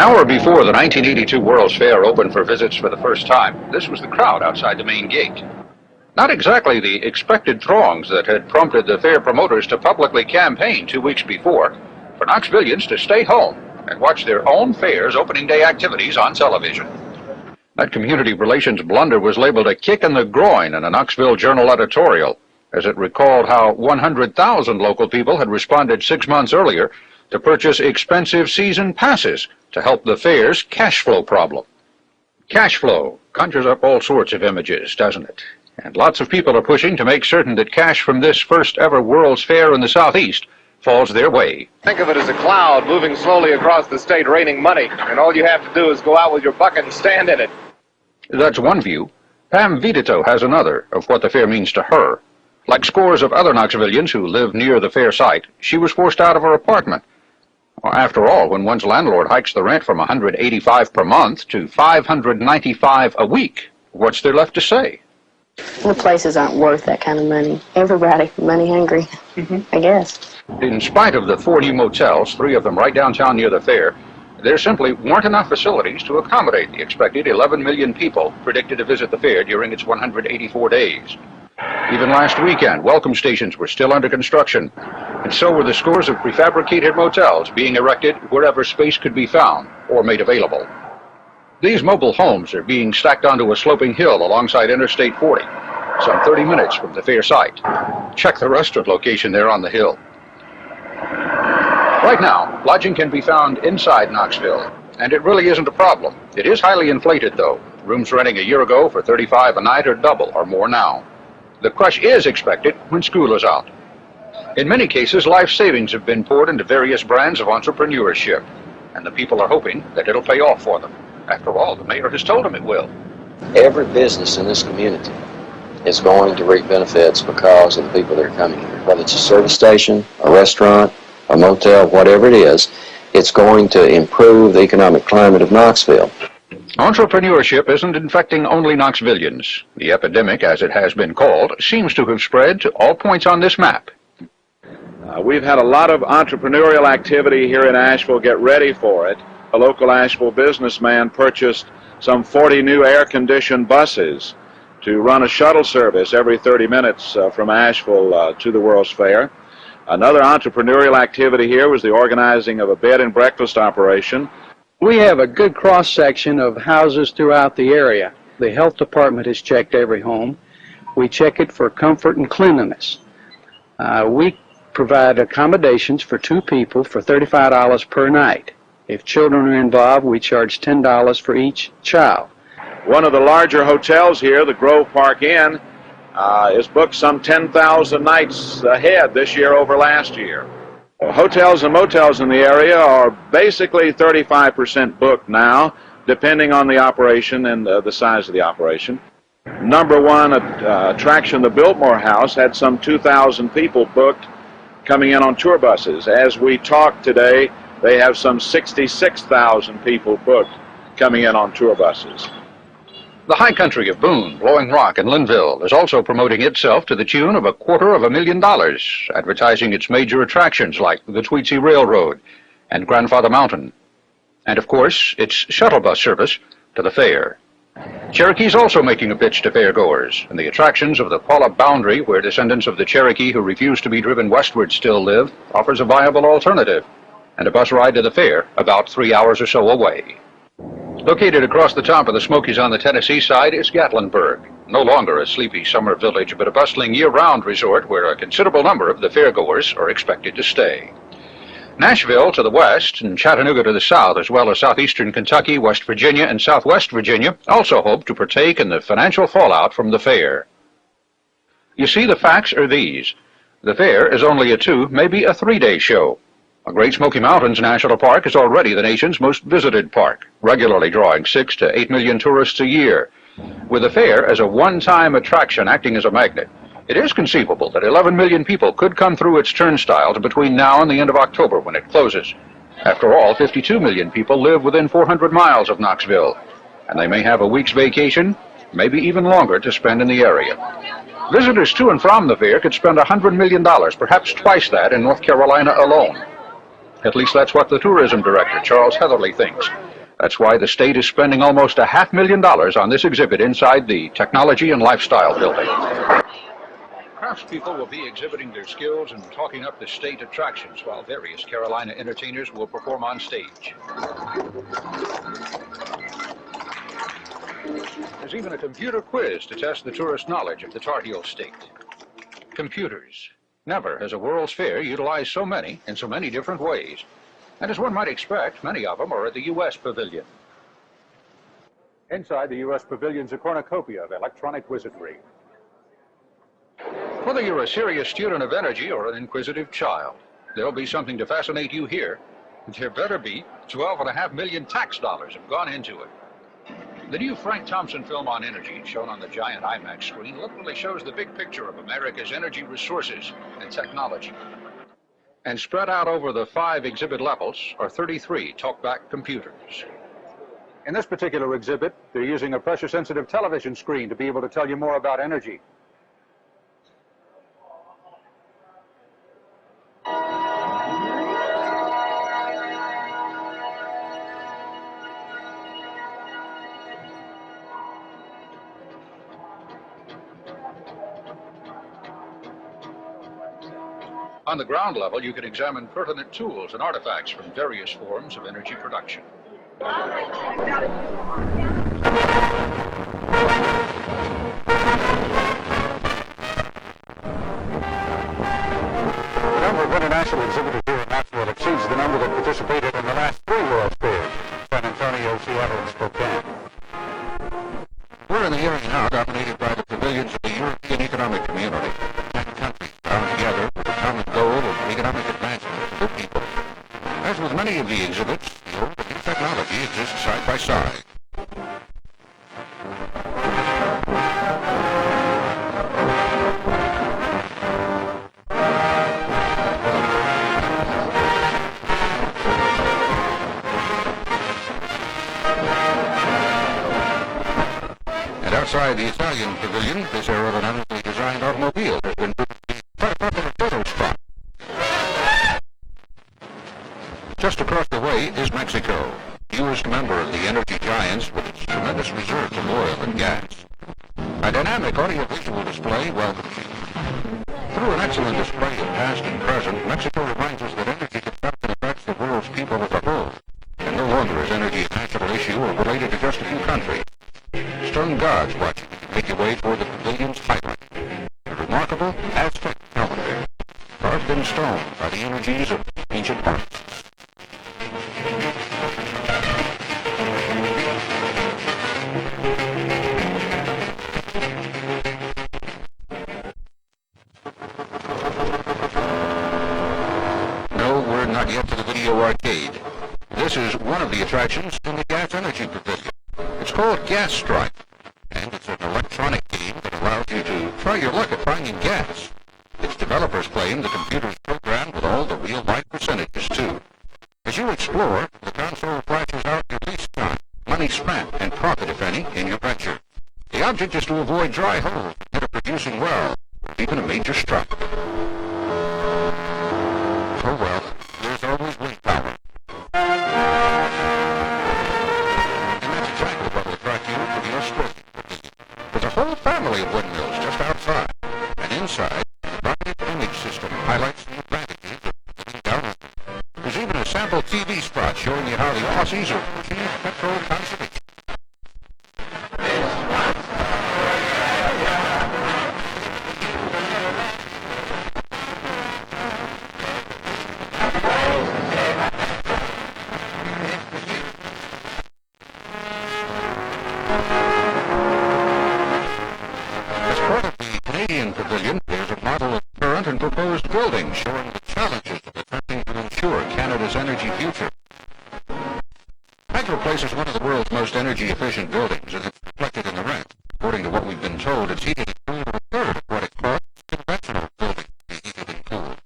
hour before the 1982 World's Fair opened for visits for the first time, this was the crowd outside the main gate. Not exactly the expected throngs that had prompted the fair promoters to publicly campaign 2 weeks before for Knoxvillians to stay home and watch their own fair's opening day activities on television. That community relations blunder was labeled a kick in the groin in a Knoxville Journal editorial, as it recalled how 100,000 local people had responded 6 months earlier to purchase expensive season passes to help the fair's cash flow problem. Cash flow conjures up all sorts of images, doesn't it? And lots of people are pushing to make certain that cash from this first ever World's Fair in the Southeast falls their way. Think of it as a cloud moving slowly across the state raining money, and all you have to do is go out with your bucket and stand in it. That's one view. Pam Vidito has another of what the fair means to her. Like scores of other Knoxvillians who live near the fair site, she was forced out of her apartment. After all, when one's landlord hikes the rent from $185 per month to $595 a week, what's there left to say? The places aren't worth that kind of money. Everybody money hungry, I guess. In spite of the 4 new motels, 3 of them right downtown near the fair, there simply weren't enough facilities to accommodate the expected 11 million people predicted to visit the fair during its 184 days. Even last weekend, welcome stations were still under construction, and so were the scores of prefabricated motels being erected wherever space could be found or made available. These mobile homes are being stacked onto a sloping hill alongside Interstate 40, some 30 minutes from the fair site. Check the restaurant location there on the hill. Right now, lodging can be found inside Knoxville, and it really isn't a problem. It is highly inflated, though. Rooms renting a year ago for $35 a night are double or more now. The crush is expected when school is out. In many cases, life savings have been poured into various brands of entrepreneurship, and the people are hoping that it'll pay off for them. After all, the mayor has told them it will. Every business in this community is going to reap benefits because of the people that are coming here. Whether it's a service station, a restaurant, a motel, whatever it is, it's going to improve the economic climate of Knoxville. Entrepreneurship isn't infecting only Knoxvillians. The epidemic, as it has been called, seems to have spread to all points on this map. We've had a lot of entrepreneurial activity here in Asheville. Get ready for it. A local Asheville businessman purchased some 40 new air-conditioned buses to run a shuttle service every 30 minutes from Asheville to the World's Fair. Another entrepreneurial activity here was the organizing of a bed and breakfast operation. We have a good cross-section of houses throughout the area. The health department has checked every home. We check it for comfort and cleanliness. We provide accommodations for 2 people for $35 per night. If children are involved, we charge $10 for each child. One of the larger hotels here, the Grove Park Inn, is booked some 10,000 nights ahead this year over last year. Hotels and motels in the area are basically 35% booked now, depending on the operation and the size of the operation. Number one attraction, the Biltmore House, had some 2,000 people booked coming in on tour buses. As we talk today, they have some 66,000 people booked coming in on tour buses. The high country of Boone, Blowing Rock, and Linville is also promoting itself to the tune of $250,000, advertising its major attractions like the Tweetsie Railroad and Grandfather Mountain, and of course its shuttle bus service to the fair. Cherokee's also making a pitch to fairgoers, and the attractions of the Paula Boundary, where descendants of the Cherokee who refuse to be driven westward still live, offers a viable alternative, and a bus ride to the fair about 3 hours or so away. Located across the top of the Smokies on the Tennessee side is Gatlinburg, no longer a sleepy summer village, but a bustling year-round resort where a considerable number of the fairgoers are expected to stay. Nashville to the west and Chattanooga to the south, as well as southeastern Kentucky, West Virginia, and southwest Virginia, also hope to partake in the financial fallout from the fair. You see, the facts are these. The fair is only a 2, maybe a 3-day show. The Great Smoky Mountains National Park is already the nation's most visited park, regularly drawing 6 to 8 million tourists a year. With the fair as a one-time attraction acting as a magnet, it is conceivable that 11 million people could come through its turnstiles between now and the end of October when it closes. After all, 52 million people live within 400 miles of Knoxville, and they may have a week's vacation, maybe even longer, to spend in the area. Visitors to and from the fair could spend $100 million, perhaps twice that, in North Carolina alone. At least that's what the tourism director, Charles Heatherly, thinks. That's why the state is spending almost $500,000 on this exhibit inside the Technology and Lifestyle building. Craftspeople will be exhibiting their skills and talking up the state attractions while various Carolina entertainers will perform on stage. There's even a computer quiz to test the tourist knowledge of the Tar Heel state. Computers. Never has a World's Fair utilized so many in so many different ways. And as one might expect, many of them are at the U.S. Pavilion. Inside the U.S. Pavilion's a cornucopia of electronic wizardry. Whether you're a serious student of energy or an inquisitive child, there'll be something to fascinate you here. There better be. 12.5 million tax dollars have gone into it. The new Frank Thompson film on energy, shown on the giant IMAX screen, literally shows the big picture of America's energy resources and technology. And spread out over the 5 exhibit levels are 33 talkback computers. In this particular exhibit, they're using a pressure-sensitive television screen to be able to tell you more about energy. On the ground level, you can examine pertinent tools and artifacts from various forms of energy production. The number of international exhibitors here at KNOXVILLE exceeds the number that participated in the last 3 World's Fairs, San Antonio, Seattle, and Spokane. We're in the area now dominated by the pavilions of the European Economic Community. 10 countries bound together with a common goal of economic advancement for the people. As with many of the exhibits, the old and new technology exists side by side. And outside the Italian pavilion, this aerodynamically designed automobile has been proved to be quite a popular photo spot. Just across the way is Mexico, newest member of the energy giants with its tremendous reserves of oil and gas. A dynamic audiovisual display welcomes you. Through an excellent display of past and present, Mexico reminds us that energy consumption affects the world's people as a whole, and no longer is energy a national issue or related to just a few countries. Stern gods watching as you make your way toward the pavilion's highlight, a remarkable Aztec calendar, carved in stone by the energies of ancient artists. Not yet to the video arcade. This is one of the attractions in the Gas Energy Pavilion. It's called Gas Strike, and it's an electronic game that allows you to try your luck at finding gas. Its developers claim the computer's programmed with all the real-life percentages, too. As you explore, the console flashes out your lease time, money spent, and profit, if any, in your venture. The object is to avoid dry holes that are producing well, even a major strike. Oh well. There's always willpower. And that's exactly what will attract you to your sporting pavilion. There's a whole family of windmills just outside. And inside, the bright image system highlights the advantages of living down under. There's even a sample TV spot showing you how the Aussies are pushing petrol conservation. Pavilion, there's a model of current and proposed buildings showing the challenges of attempting to ensure Canada's energy future. Hydro Place is one of the world's most energy-efficient buildings, and it's reflected in the rent. According to what we've been told, it's heated and cooled at a third of what it costs conventional buildings to be heated and cooled.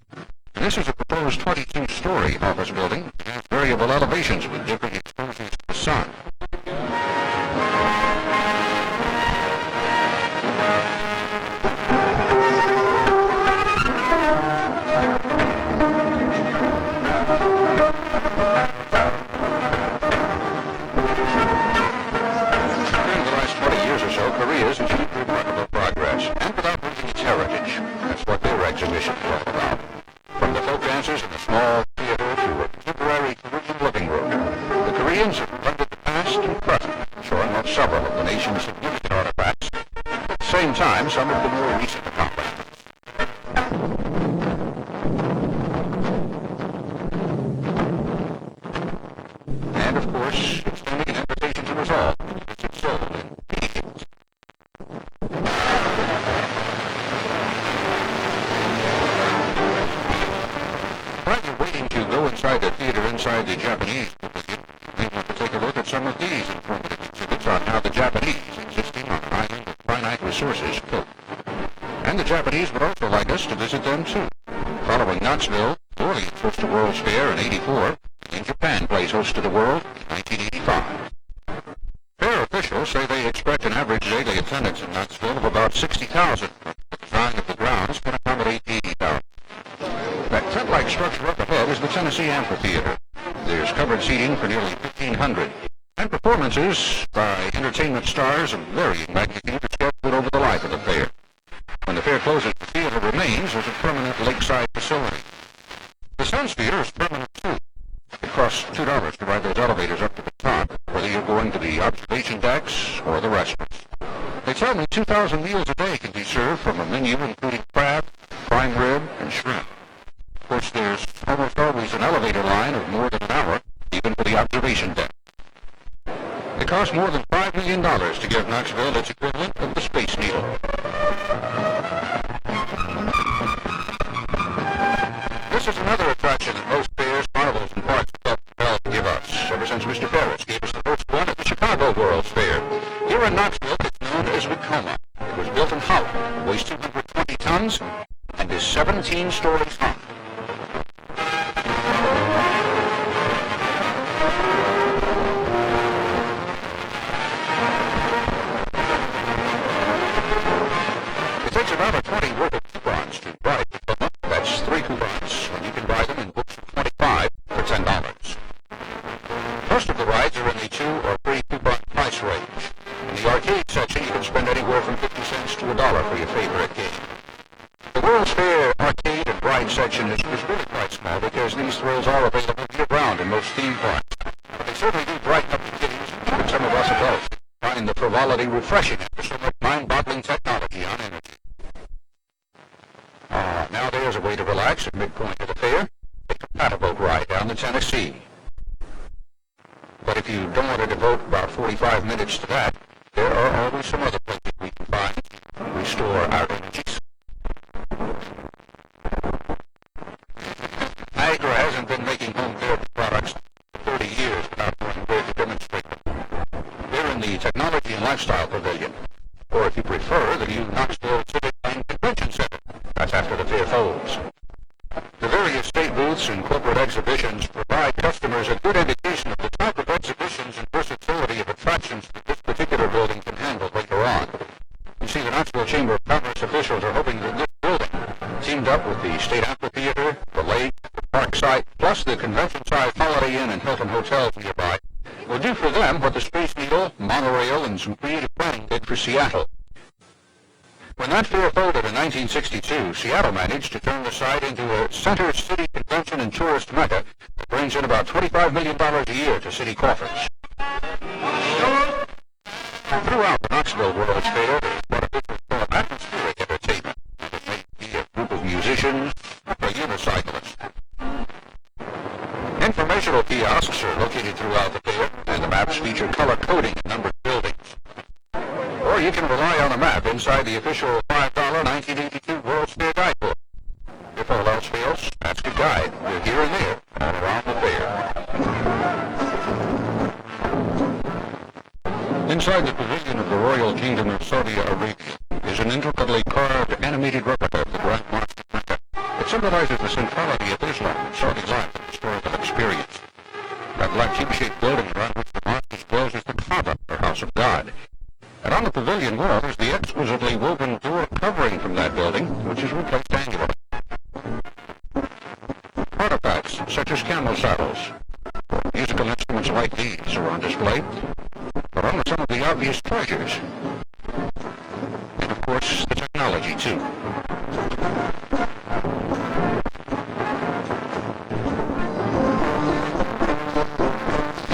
And this is a proposed 22-story office building that has variable elevations with different exposures to the sun. time some of the more recent accomplishments. And of course, extending an invitation to us all to visit Seoul in vehicles. While you're waiting to go inside the theater inside the Japanese pavilion, you may want to take a look at some of these informative exhibits on how the Japanese, existing on an island of finite resources, cope. And the Japanese would also like us to visit them too. Following KNOXVILLE, Orleans hosted the World's Fair in '84, and Japan plays host to the world in 1985. Fair officials say they expect an average daily attendance in KNOXVILLE of about 60,000, but the design of the grounds can accommodate 80,000. That tent-like structure up ahead is the Tennessee Amphitheater. There's covered seating for nearly 1,500, and performances by entertainment stars of varying magnitude are scheduled over the life of the fair. When the fair closes, the theater remains as a permanent lakeside facility. The Sun Theater is permanent too. It costs $2 to ride those elevators up to the top, whether you're going to the observation decks or the restaurants. They tell me 2,000 meals a day can be served from a menu including crab, prime rib, and shrimp. Of course, there's almost always an elevator line of more than an hour, even for the observation deck. It costs more than $5 million to give KNOXVILLE its equivalent of the Space Needle. This is another attraction that most fairs, carnivals, and parks have developed to give us, ever since Mr. Ferris gave us the first one at the Chicago World's Fair. Here in Knoxville, it's known as Vacoma. It was built in Holland, weighs 220 tons, and is 17 stories high. It takes about a 20 worth of coupons to buy Vacoma. That's 3 coupons, and you can buy them in books of 25 for $10. Most of the rides are in the 2 or 3 coupon price range. In the arcade section, you can spend anywhere from 50 cents to $1 for your favorite game. The World's Fair arcade and ride section is really quite small because these thrills are available year-round in most theme parks. But they certainly do brighten up the kiddies, and some of us adults find the frivolity refreshing after so much mind-boggling technology on energy. Now there's a way to relax at midpoint of the fair. Take a paddle boat ride down the Tennessee. But if you don't want to devote about 45 minutes to that, there are always some other places we can find to restore our energies. Niagara hasn't been making home fair products for 30 years without knowing where to demonstrate them. They're in the Technology and Lifestyle Pavilion, or if you prefer, the new Knoxville Civic and Convention Center. That's after the fair folds. The various state booths and corporate exhibitions provide customers a good indication of the type of exhibitions and versatility of attractions that this particular building can handle later on. You see, the Knoxville Chamber of Commerce officials are hoping that this building, teamed up with the State Amphitheater, the lake, the park site, plus the convention-sized Holiday Inn and Hilton hotels nearby, will do for them what the Space Needle, monorail, and some creative planning did for Seattle. When that fair folded in 1962, Seattle managed to turn the site into a center city convention and tourist mecca that brings in about $25 million a year to city coffers. Throughout the Knoxville World's Fair, there is what officials call atmospheric entertainment. It may be a group of musicians or unicyclists. Informational kiosks are located throughout the fair, and the maps feature color coding in numbered buildings. Or you can rely on a map inside the official $5 1982 World's Fair Guidebook. If all else fails, ask a guide. We're here and there, all around the fair. Inside the pavilion of the Royal Kingdom of Saudi Arabia is an intricately carved animated replica of the Grand Mosque of Mecca. It symbolizes the centrality of Islam in Saudi's life and historical experience. That black cube-shaped building around which the mosque is built is the Kaaba, or House of God. And on the pavilion wall is the exquisitely woven door covering from that building, which is replaced annually. Artifacts such as camel saddles, musical instruments like these are on display, but only some of the obvious treasures. And of course, the technology too.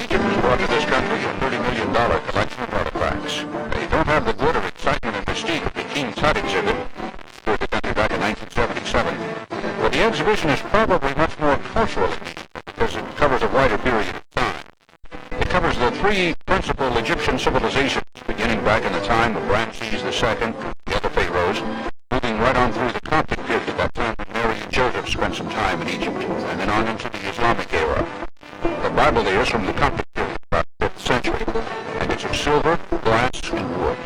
Egypt has brought to this country a $30 million collection of artifacts. They don't have the glitter, excitement, and mystique of the King period of time. It covers the three principal Egyptian civilizations, beginning back in the time of Ramses II, the other pharaohs, moving right on through the Coptic period, that time when Mary and Joseph spent some time in Egypt, and then on into the Islamic era. The Bible there is from the Coptic period, about the 5th century, and it's of silver, glass, and wood.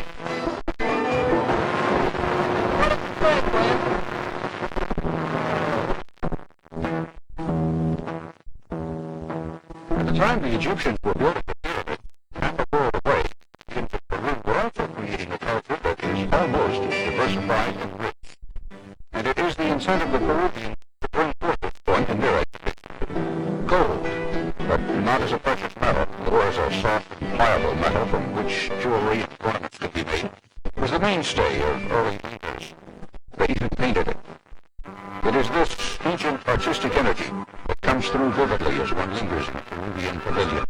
At the time the Egyptians were building the pyramid, half a world away, the Indians of Peru were also creating a culture that is almost as diversified and rich. And it is the intent of the Peruvians to bring forth this point in their exhibition. Gold, but not as a precious metal, nor as a soft and pliable metal from which jewelry and ornaments could be made, was the mainstay of early painters. They even painted it. It is this ancient artistic energy that comes through vividly as one lingers in a Peruvian pavilion.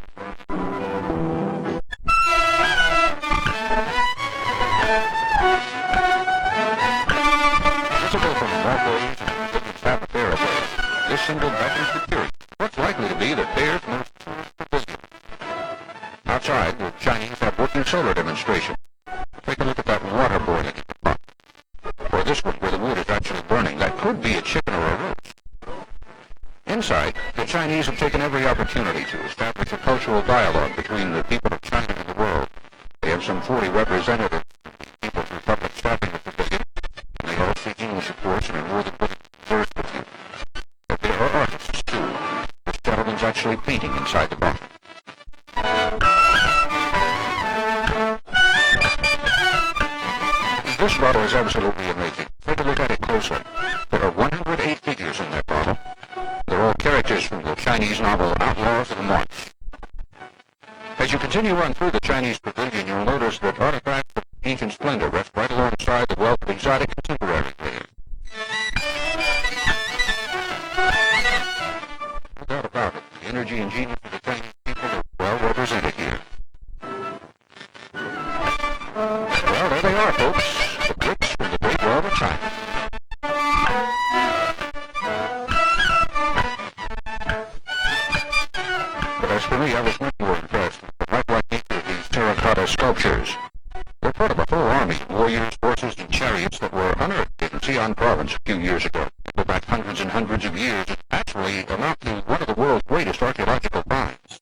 Visible from walkways and looking half a fair away, this single beckons the curious. What's likely to be the fair's most pavilion? Outside, the Chinese have working solar demonstrations. Take a look at that water boiling in the pot. Or this one where the wood is actually burning. That could be a chicken or a roast. Inside, the Chinese have taken every opportunity to establish a cultural dialogue between the people of China and the world. They have some 40 representatives of the People's Republic staffing the pavilion, and they all speak English, of course, and are more than willing to converse with you. But there are artists, too. This gentleman's actually painting inside the bottle. This bottle is absolutely amazing. Take a look at it closer. There are 108 figures in that bottle. They're all characters from the Chinese novel Outlaws of the March. As you continue on through the Chinese pavilion, you'll notice that artifacts of ancient splendor rest right alongside the wealth of exotic contemporary fare. No doubt about it, the energy and genius of the Chinese people are well represented here. Well, there they are, folks. The bricks from the Great Wall of China. But as for me, I was much more impressed with the lifelike nature of these terracotta sculptures. They're part of a whole army, warriors, horses, and chariots that were unearthed in Xi'an province a few years ago. They go back hundreds and hundreds of years and actually amount to one of the world's greatest archaeological finds.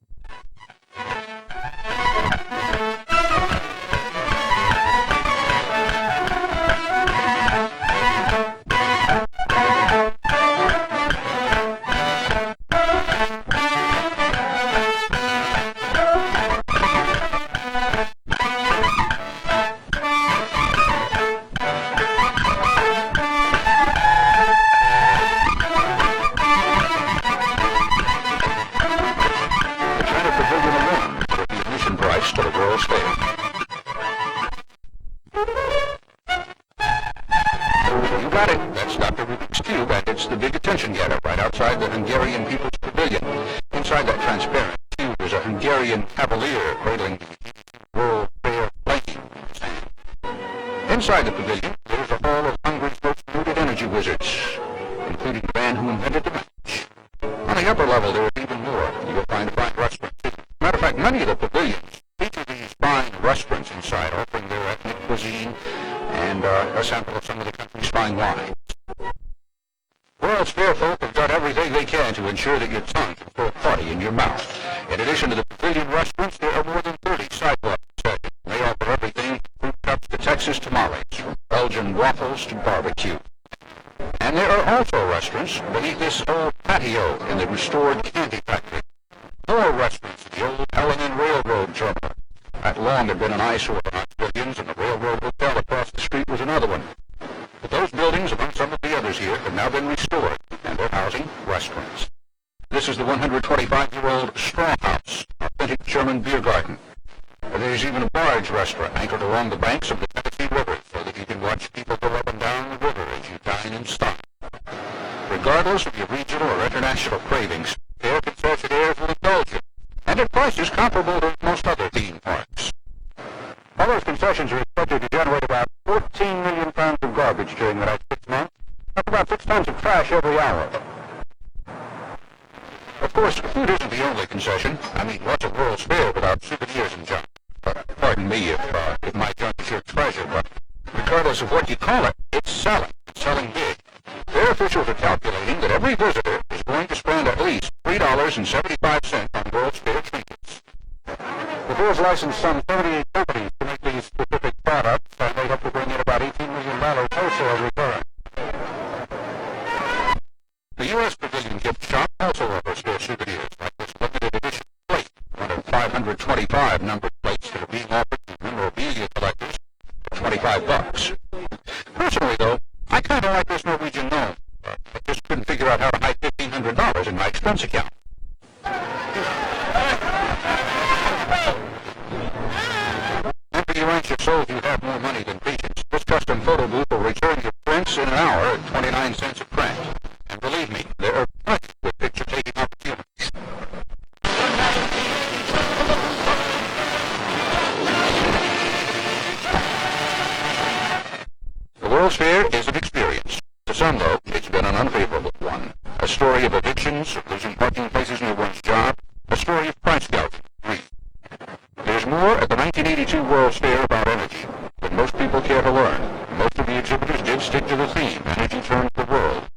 To the World's Fair. You got it. That's Dr. Rubik's Cube, and it's the big attention getter right outside the Hungarian People's Pavilion. Inside that transparent cube is a Hungarian cavalier cradling the World Fair flag. Inside the pavilion, there's a hall of Hungary's most noted energy wizards, including the man who invented the match. On the upper level, there is even more. You'll find fine restaurants. Matter of fact, many of the pavilions feature these fine restaurants inside, offering their ethnic cuisine and a sample of some of the country's fine wines. World's Fair folk have done everything they can to ensure that your tongue can throw a party in your mouth. In addition to the pavilion restaurants, there are more than 30 sidewalk concessions. They offer everything from fruit cups to Texas tamales, from Belgian waffles to barbecue. And there are also restaurants beneath this old patio in the restored candy factory. More restaurants at the old L&N Railroad Terminal. That long had been an eyesore for Knoxvillians, and the Railroad Hotel across the street was another one. But those buildings, among some of the others here, have now been restored, and they're housing restaurants. This is the 125-year-old Straw House, authentic German beer garden. There's even a barge restaurant anchored along the banks of the Tennessee River, so that you can watch people go up and down the river as you dine and stop. Regardless of your regional or international cravings, their concessionaires will indulge you, and at prices comparable to most other theme parks. All those concessions are expected to generate about 14 million pounds of garbage during the next 6 months. That's about 6 tons of trash every hour. Of course, food isn't the only concession. expression. I mean, what's a World's Fair without souvenirs and junk? Pardon me if my junk is your treasure, but regardless of what you call it, it's selling. It's selling big. Fair officials are calculating that every visitor is going to spend at least $3.75 on World's Fair trinkets. The fair's licensed some 78 companies to make these specific products, and they hope to bring in about $18 million wholesale return. The U.S. Pavilion gift shop also offers fair souvenirs like this limited edition plate, one of 525 numbered plates that are being offered to memorabilia collectors for $25. Personally, though, I kind of like this Norwegian gnome. I just couldn't figure out how to hide $1,500 in my expense account. And for you anxious souls who have more money than patience, this custom photo booth will return your prints in an hour at 29 cents a print. And believe me, there are plenty with picture-taking opportunities. The World's Fair is an experience. To some, though, it's been an unfavorable one. A story of evictions, of losing parking places near one's job, a story of price gouging, greed. There's more at the 1982 World's Fair about energy than most people care to learn. Most of the exhibitors did stick to the theme, energy turns the world.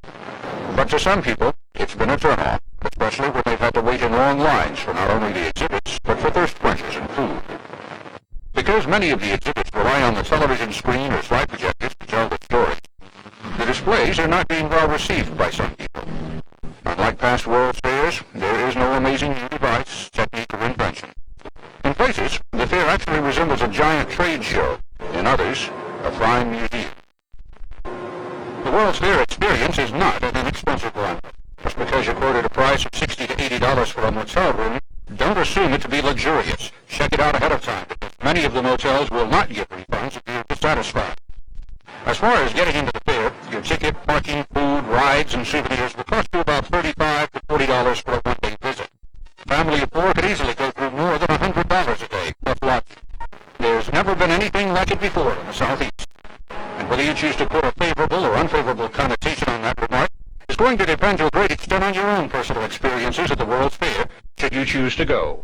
But to some people, it's been a turnoff, especially when they've had to wait in long lines for not only the exhibits, but for thirst quenchers and food. Because many of the exhibits rely on the television screen or slide projectors to tell the story, the displays are not being well received by some people. Unlike past World's Fairs, there is no amazing new device, technique, or invention. In places, the fair actually resembles a giant trade show. In others, a fine museum. The World's Fair experience is not an inexpensive one. Just because you quoted a price of $60 to $80 for a motel room, don't assume it to be luxurious. Check it out ahead of time, because many of the motels will not give refunds if you're dissatisfied. As far as getting into the fair, your ticket, parking, food, rides, and souvenirs will cost you about $35 to $40 for a one-day visit. A family of four could easily go through more than $100 a day, plus lodging. There's never been anything like it before in the Southeast. And whether you choose to put a favorable or unfavorable connotation on that remark is going to depend to a great extent on your own personal experiences at the World's Fair, Should you choose to go.